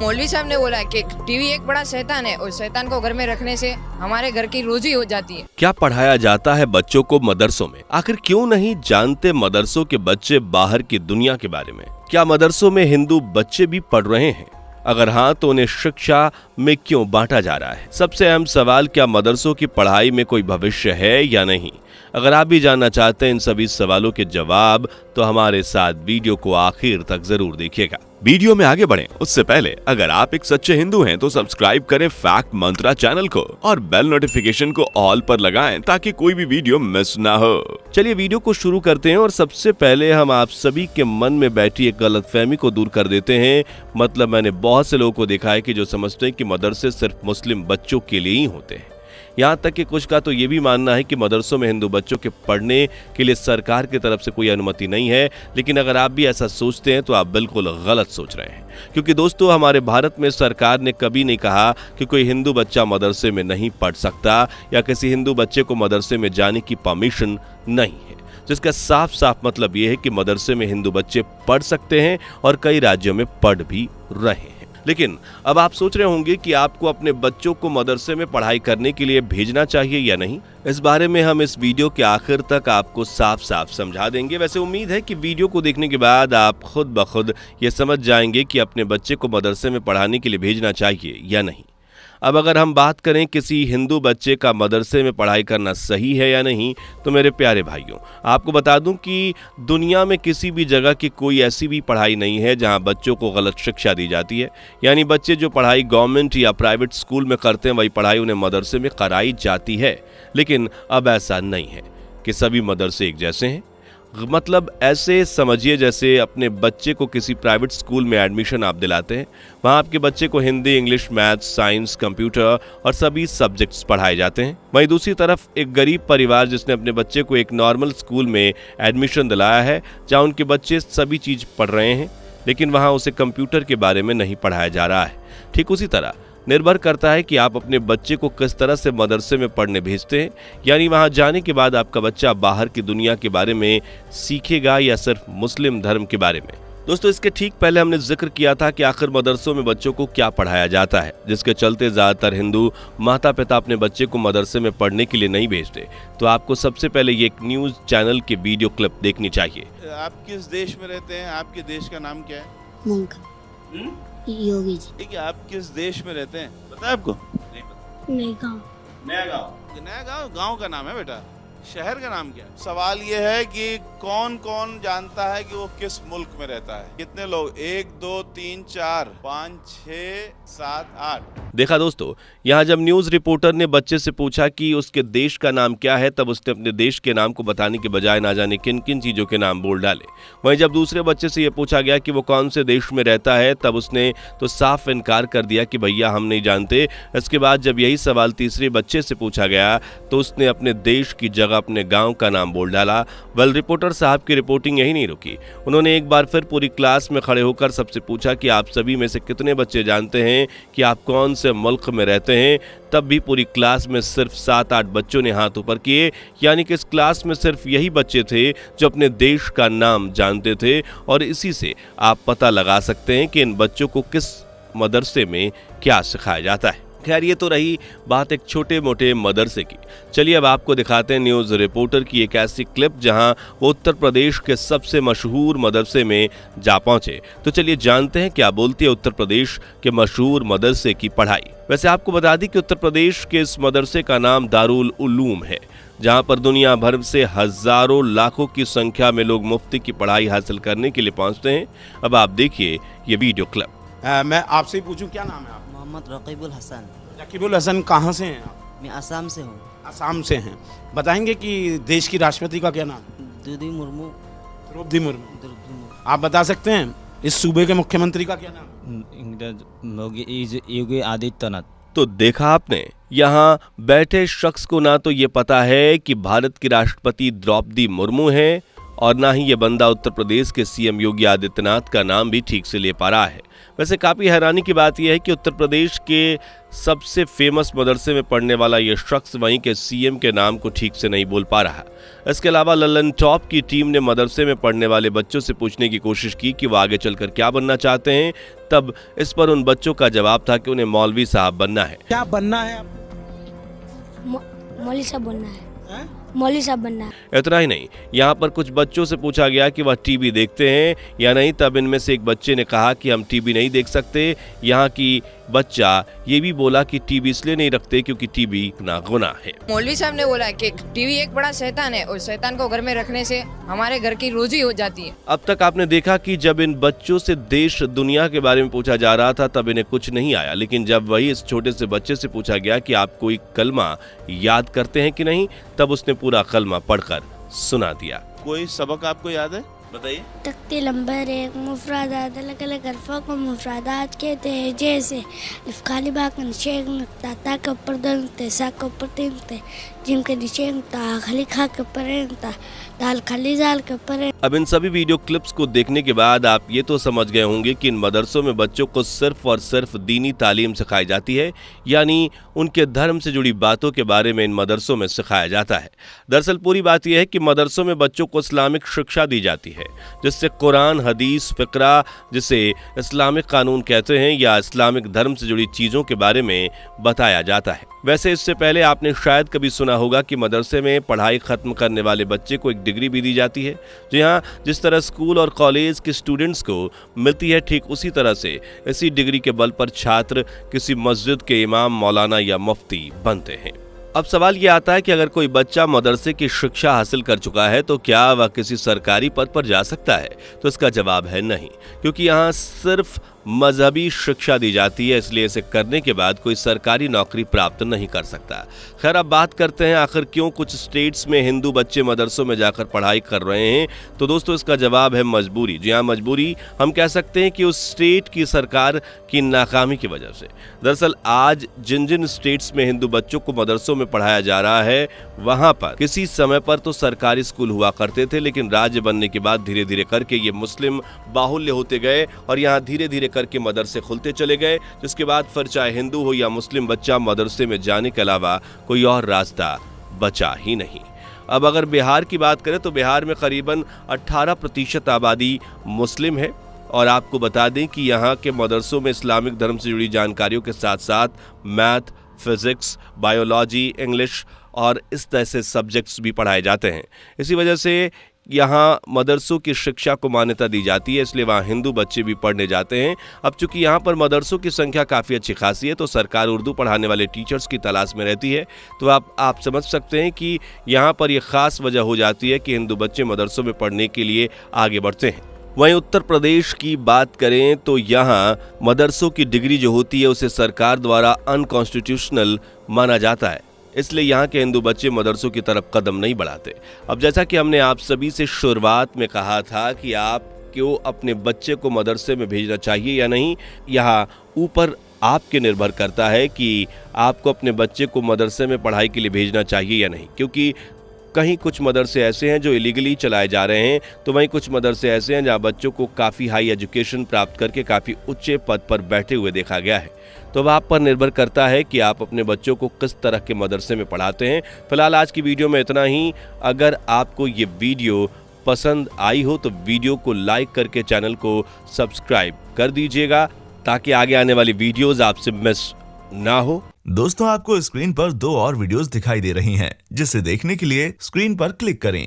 मौलवी साहब ने बोला कि टीवी एक बड़ा शैतान है और शैतान को घर में रखने से हमारे घर की रोजी हो जाती है। क्या पढ़ाया जाता है बच्चों को मदरसों में? आखिर क्यों नहीं जानते मदरसों के बच्चे बाहर की दुनिया के बारे में? क्या मदरसों में हिंदू बच्चे भी पढ़ रहे हैं? अगर हाँ तो उन्हें शिक्षा में क्यों बांटा जा रहा है? सबसे अहम सवाल, क्या मदरसों की पढ़ाई में कोई भविष्य है या नहीं? अगर आप भी जानना चाहते हैं इन सभी सवालों के जवाब तो हमारे साथ वीडियो को आखिर तक जरूर देखिएगा। वीडियो में आगे बढ़ें उससे पहले अगर आप एक सच्चे हिंदू हैं तो सब्सक्राइब करें फैक्ट मंत्रा चैनल को और बेल नोटिफिकेशन को ऑल पर लगाएं ताकि कोई भी वीडियो मिस ना हो। चलिए वीडियो को शुरू करते हैं और सबसे पहले हम आप सभी के मन में बैठी एक गलतफहमी को दूर कर देते हैं। मतलब मैंने बहुत से लोगों को देखा है कि जो समझते हैं कि मदरसे सिर्फ मुस्लिम बच्चों के लिए ही होते हैं। यहाँ तक कि कुछ का तो ये भी मानना है कि मदरसों में हिंदू बच्चों के पढ़ने के लिए सरकार की तरफ से कोई अनुमति नहीं है। लेकिन अगर आप भी ऐसा सोचते हैं तो आप बिल्कुल गलत सोच रहे हैं, क्योंकि दोस्तों हमारे भारत में सरकार ने कभी नहीं कहा कि कोई हिंदू बच्चा मदरसे में नहीं पढ़ सकता या किसी हिंदू बच्चे को मदरसे में जाने की परमिशन नहीं है। जिसका साफ साफ मतलब ये है कि मदरसे में हिंदू बच्चे पढ़ सकते हैं और कई राज्यों में पढ़ भी रहे हैं। लेकिन अब आप सोच रहे होंगे कि आपको अपने बच्चों को मदरसे में पढ़ाई करने के लिए भेजना चाहिए या नहीं। इस बारे में हम इस वीडियो के आखिर तक आपको साफ साफ समझा देंगे। वैसे उम्मीद है कि वीडियो को देखने के बाद आप खुद ब खुद ये समझ जाएंगे कि अपने बच्चे को मदरसे में पढ़ाने के लिए भेजना चाहिए या नहीं। अब अगर हम बात करें किसी हिंदू बच्चे का मदरसे में पढ़ाई करना सही है या नहीं, तो मेरे प्यारे भाइयों आपको बता दूं कि दुनिया में किसी भी जगह की कोई ऐसी भी पढ़ाई नहीं है जहां बच्चों को गलत शिक्षा दी जाती है। यानी बच्चे जो पढ़ाई गवर्नमेंट या प्राइवेट स्कूल में करते हैं वही पढ़ाई उन्हें मदरसे में कराई जाती है। लेकिन अब ऐसा नहीं है कि सभी मदरसे एक जैसे हैं। मतलब ऐसे समझिए जैसे अपने बच्चे को किसी प्राइवेट स्कूल में एडमिशन आप दिलाते हैं, वहाँ आपके बच्चे को Hindi, English, maths, science, computer और सभी सब्जेक्ट्स पढ़ाए जाते हैं। वहीं दूसरी तरफ एक गरीब परिवार जिसने अपने बच्चे को एक नॉर्मल स्कूल में एडमिशन दिलाया है जहाँ उनके बच्चे सभी चीज़ पढ़ रहे हैं, लेकिन वहाँ उसे कंप्यूटर के बारे में नहीं पढ़ाया जा रहा है। ठीक उसी तरह निर्भर करता है कि आप अपने बच्चे को किस तरह से मदरसे में पढ़ने भेजते हैं। यानी वहां जाने के बाद आपका बच्चा बाहर की दुनिया के बारे में सीखेगा या सिर्फ मुस्लिम धर्म के बारे में। दोस्तों इसके ठीक पहले हमने जिक्र किया था कि आखिर मदरसों में बच्चों को क्या पढ़ाया जाता है, जिसके चलते ज्यादातर हिंदू माता पिता अपने बच्चे को मदरसे में पढ़ने के लिए नहीं भेजते। तो आपको सबसे पहले ये एक न्यूज चैनल की वीडियो क्लिप देखनी चाहिए। आप किस देश में रहते हैं? आपके देश का नाम क्या है? योगी जी। ठीक है, आप किस देश में रहते हैं पता है आपको? नहीं पता। नहीं गाँव। नया गांव। गांव का नाम है बेटा, शहर का नाम क्या है? सवाल ये है कि कौन कौन जानता है कि वो किस मुल्क में रहता है? कितने लोग? 1 2 3 4 5 6 7 8। देखा दोस्तों, यहाँ जब न्यूज रिपोर्टर ने बच्चे से पूछा कि उसके देश का नाम क्या है, तब उसने अपने देश के नाम को बताने के बजाय ना जाने किन किन चीजों के नाम बोल डाले। वहीं जब दूसरे बच्चे से यह पूछा गया कि वो कौन से देश में रहता है, तब उसने तो साफ इनकार कर दिया कि भैया हम नहीं जानते। इसके बाद जब यही सवाल तीसरे बच्चे से पूछा गया तो उसने अपने देश की जगह अपने गांव का नाम बोल डाला। वेल, रिपोर्टर साहब की रिपोर्टिंग यही नहीं रुकी। उन्होंने एक बार फिर पूरी क्लास में खड़े होकर सबसे पूछा कि आप सभी में से कितने बच्चे जानते हैं कि आप कौन से मुल्क में रहते हैं। तब भी पूरी क्लास में सिर्फ 7-8 बच्चों ने हाथ ऊपर किए। यानी कि इस क्लास में सिर्फ यही बच्चे थे जो अपने देश का नाम जानते थे। और इसी से आप पता लगा सकते हैं कि इन बच्चों को किस मदरसे में क्या सिखाया जाता है। खैर ये तो रही बात एक छोटे मोटे मदरसे की। चलिए अब आपको दिखाते हैं न्यूज़ रिपोर्टर की एक ऐसी क्लिप जहां वो उत्तर प्रदेश के सबसे मशहूर मदरसे में जा पहुंचे। तो चलिए जानते हैं क्या बोलती है उत्तर प्रदेश के मशहूर मदरसे की पढ़ाई। वैसे आपको बता दी कि उत्तर प्रदेश के इस मदरसे का नाम दारुल उलूम है, जहां पर दुनिया भर से हजारों लाखों की संख्या में लोग मुफ्ती की पढ़ाई हासिल करने के लिए पहुंचते हैं। अब आप देखिए ये वीडियो क्लिप। मैं आपसे ही पूछूं, क्या नाम है आप? मोहम्मद रकीबुल हसन। रकीबुल हसन, कहाँ से हैं आप? मैं असम से हूँ। असम से हैं। बताएंगे कि देश की राष्ट्रपति का क्या नाम है? द्रौपदी मुर्मू। द्रौपदी मुर्मू। आप बता सकते हैं इस सूबे के मुख्यमंत्री का क्या नाम है? योगी आदित्यनाथ। तो देखा आपने, यहाँ बैठे शख्स को ना तो ये पता है कि भारत की राष्ट्रपति द्रौपदी मुर्मू हैं और ना ही ये बंदा उत्तर प्रदेश के सीएम योगी आदित्यनाथ का नाम भी ठीक से ले पा रहा है। वैसे काफी हैरानी की बात यह है कि उत्तर प्रदेश के सबसे फेमस मदरसे में पढ़ने वाला ये शख्स वहीं के सीएम के नाम को ठीक से नहीं बोल पा रहा। इसके अलावा लल्लन टॉप की टीम ने मदरसे में पढ़ने वाले बच्चों से पूछने की कोशिश की कि वो आगे चलकर क्या बनना चाहते हैं। तब इस पर उन बच्चों का जवाब था कि उन्हें मौलवी साहब बनना है। क्या बनना है आप? मौलवी साहब बनना है। मौलवी साहब बनना है। इतना ही नहीं, यहाँ पर कुछ बच्चों से पूछा गया कि वह टीवी देखते हैं या नहीं। तब इनमें से एक बच्चे ने कहा कि हम टीवी नहीं देख सकते। यहाँ की बच्चा ये भी बोला कि टीवी इसलिए नहीं रखते क्योंकि टीवी नागुनाह है। मौलवी साहब ने बोला कि टीवी एक बड़ा शैतान है और शैतान को घर में रखने से हमारे घर की रोजी हो जाती है। अब तक आपने देखा कि जब इन बच्चों से देश दुनिया के बारे में पूछा जा रहा था तब इन्हें कुछ नहीं आया, लेकिन जब वही इस छोटे से बच्चे से पूछा गया कि आप कोई कलमा याद करते हैं कि नहीं, तब उसने पूरा कलमा पढ़कर सुना दिया। कोई सबक आपको याद है, बताइए। तख्ती नंबर 1 मुफरादात अलग अलग अल्फा को मुफरादात कहते हैं, जैसे अलिफ खाली बा के नीचे एक नुक्ता, ता के ऊपर 2 नुक्ते, सा के ऊपर 3 नुक्ते, जिम के नीचे एक नुक्ता, खाली खा के ऊपर 1 नुक्ता, दाल खाली जाल के ऊपर। अब इन सभी वीडियो क्लिप्स को देखने के बाद आप ये तो समझ गए होंगे कि इन मदरसों में बच्चों को सिर्फ और सिर्फ दीनी तालीम सिखाई जाती है, यानी उनके धर्म से जुड़ी बातों के बारे में इन मदरसों में सिखाया जाता है। दरअसल पूरी बात यह है कि मदरसों में बच्चों को इस्लामिक शिक्षा दी जाती है, जिससे कुरान, हदीस, फिक्रा, जिसे इस्लामिक कानून कहते हैं, या इस्लामिक धर्म से जुड़ी चीज़ों के बारे में बताया जाता है। वैसे इससे पहले आपने शायद कभी सुना होगा कि मदरसे में पढ़ाई खत्म करने वाले बच्चे को एक डिग्री भी दी जाती है। जी हाँ, जिस तरह स्कूल और कॉलेज के स्टूडेंट्स को मिलती है, ठीक उसी तरह से इसी डिग्री के बल पर छात्र किसी मस्जिद के इमाम, मौलाना या मुफ्ती बनते हैं। अब सवाल ये आता है कि अगर कोई बच्चा मदरसे की शिक्षा हासिल कर चुका है तो क्या वह किसी सरकारी पद पर जा सकता है? तो इसका जवाब है नहीं, क्योंकि यहाँ सिर्फ मजहबी शिक्षा दी जाती है, इसलिए इसे करने के बाद कोई सरकारी नौकरी प्राप्त नहीं कर सकता। खैर, अब बात करते हैं आखिर क्यों कुछ स्टेट्स में हिंदू बच्चे मदरसों में जाकर पढ़ाई कर रहे हैं। तो दोस्तों, इसका जवाब है मजबूरी। जी हाँ, मजबूरी हम कह सकते हैं कि उस स्टेट की सरकार की नाकामी की वजह से। दरअसल आज जिन जिन स्टेट्स में हिंदू बच्चों को मदरसों में पढ़ाया जा रहा है, वहां पर किसी समय पर तो सरकारी स्कूल हुआ करते थे, लेकिन राज्य बनने के बाद धीरे धीरे करके ये मुस्लिम बाहुल्य होते गए और यहाँ धीरे धीरे करके मदरसे खुलते चले गए, जिसके बाद फिर चाहे हिंदू हो या मुस्लिम बच्चा मदरसे में जाने के अलावा कोई और रास्ता बचा ही नहीं। अब अगर बिहार की बात करें तो बिहार में करीबन 18% आबादी मुस्लिम है, और आपको बता दें कि यहाँ के मदरसों में इस्लामिक धर्म से जुड़ी जानकारियों के साथ साथ मैथ, फिजिक्स, बायोलॉजी, इंग्लिश और इस तरह से सब्जेक्ट्स भी पढ़ाए जाते हैं। इसी वजह से यहाँ मदरसों की शिक्षा को मान्यता दी जाती है, इसलिए वहाँ हिंदू बच्चे भी पढ़ने जाते हैं। अब चूंकि यहाँ पर मदरसों की संख्या काफ़ी अच्छी खासी है, तो सरकार उर्दू पढ़ाने वाले टीचर्स की तलाश में रहती है। तो आप समझ सकते हैं कि यहाँ पर यह ख़ास वजह हो जाती है कि हिंदू बच्चे मदरसों में पढ़ने के लिए आगे बढ़ते हैं। वहीं उत्तर प्रदेश की बात करें तो यहाँ मदरसों की डिग्री जो होती है उसे सरकार द्वारा अनकॉन्स्टिट्यूशनल माना जाता है, इसलिए यहाँ के हिंदू बच्चे मदरसों की तरफ कदम नहीं बढ़ाते। अब जैसा कि हमने आप सभी से शुरुआत में कहा था कि आप क्यों अपने बच्चे को मदरसे में भेजना चाहिए या नहीं, यहाँ ऊपर आपके निर्भर करता है कि आपको अपने बच्चे को मदरसे में पढ़ाई के लिए भेजना चाहिए या नहीं, क्योंकि कहीं कुछ मदरसे ऐसे हैं जो इलीगली चलाए जा रहे हैं, तो वहीं कुछ मदरसे ऐसे हैं जहां बच्चों को काफ़ी हाई एजुकेशन प्राप्त करके काफ़ी ऊंचे पद पर बैठे हुए देखा गया है। तो अब आप पर निर्भर करता है कि आप अपने बच्चों को किस तरह के मदरसे में पढ़ाते हैं। फिलहाल आज की वीडियो में इतना ही। अगर आपको ये वीडियो पसंद आई हो तो वीडियो को लाइक करके चैनल को सब्सक्राइब कर दीजिएगा, ताकि आगे आने वाली वीडियोस आपसे मिस ना हो। दोस्तों, आपको स्क्रीन पर 2 और वीडियोस दिखाई दे रही हैं, जिसे देखने के लिए स्क्रीन पर क्लिक करें।